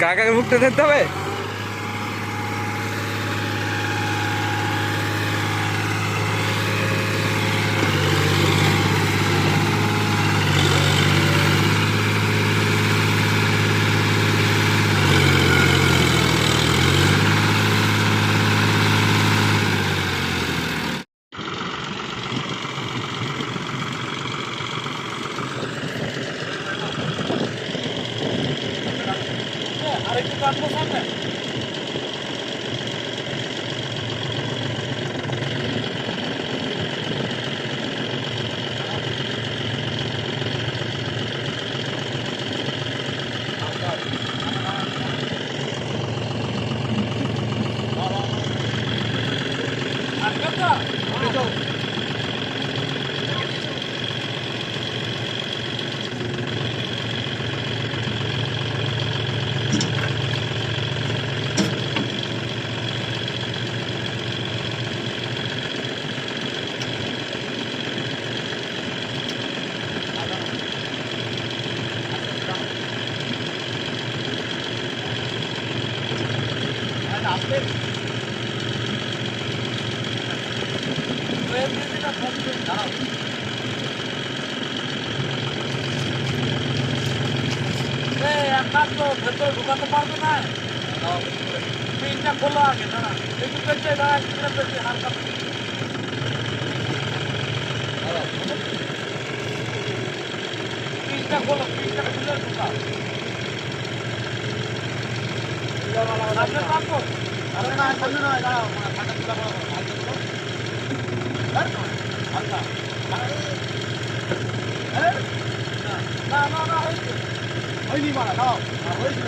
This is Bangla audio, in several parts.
কাকাকে মুখটা ধরতে হবে। আরেকটু কাটবো সামনে। ভেতরে ঢুকাতে পারবে না, পিনটা খোলো আগে। দাঁড়া একটু পেঁচে, দাঁড়া একটু পেঁচে, হালকা পিনটা খোলো, পিনটা খুলে ঢুকাও। সামনে রাখো, সামনে নয়, সামনে নয়, দাঁড়াও, ফাঁকা খোলা করো, হালকা না না না, হয়নি মারা, দাও হয়েছিল,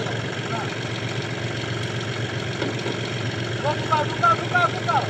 না ঢুকাও ঢুকাও ঢুকাও ঢুকাও।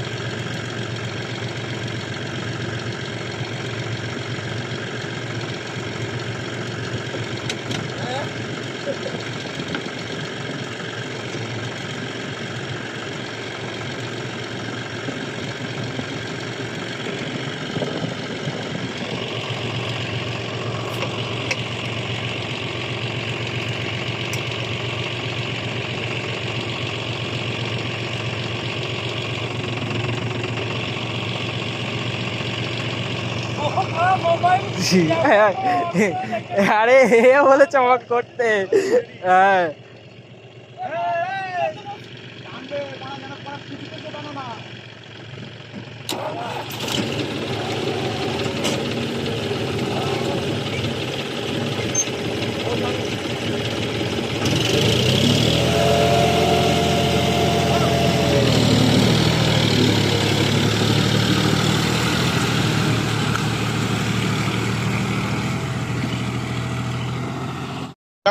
আরে এ বলে চমক করতে। হ্যাঁ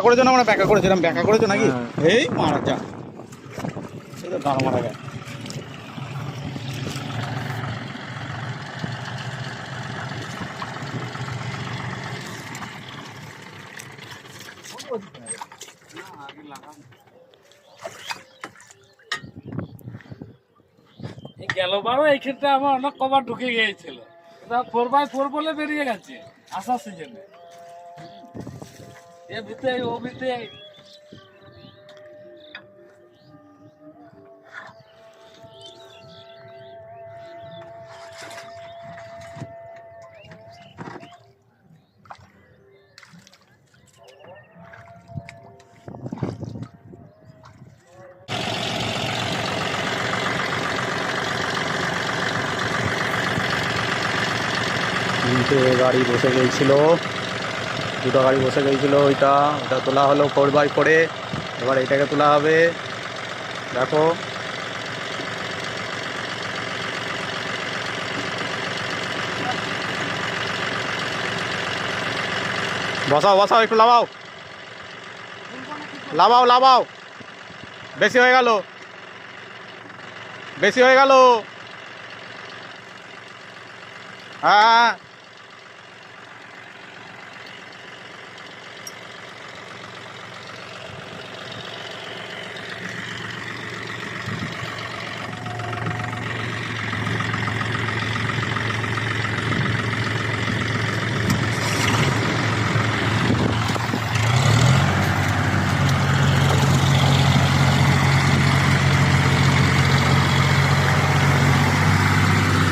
করেছো না, আমরা ব্যাখ্যা করেছিলাম, ব্যাখ্যা করেছো নাকি? এই মারা যা, এই তো দাঁড়া মারা গেছে। গেলবারও এই ক্ষেত্রে আমার অনেক কভার ঢুকে গিয়েছিল, 4x4 বলে বেরিয়ে গেছে আসার সিজনে। এ ভিতে ও ভিতে গাড়ি বসে গিয়েছিল, দুটো গাড়ি বসে গিয়েছিল, ওইটা তোলা হলো 4x4-এ। এবার এটাকে তোলা হবে, দেখো বসাও বসাও, একটু লাভাও লাভাও লাভাও, বেশি হয়ে গেল, বেশি হয়ে গেল। হ্যাঁ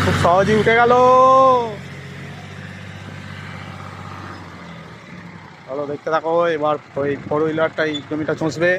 খুব সহজেই উঠে গেল। চলো দেখতে থাকো, এবার ওই 4 হুইলারটাই জমিটা চষবে।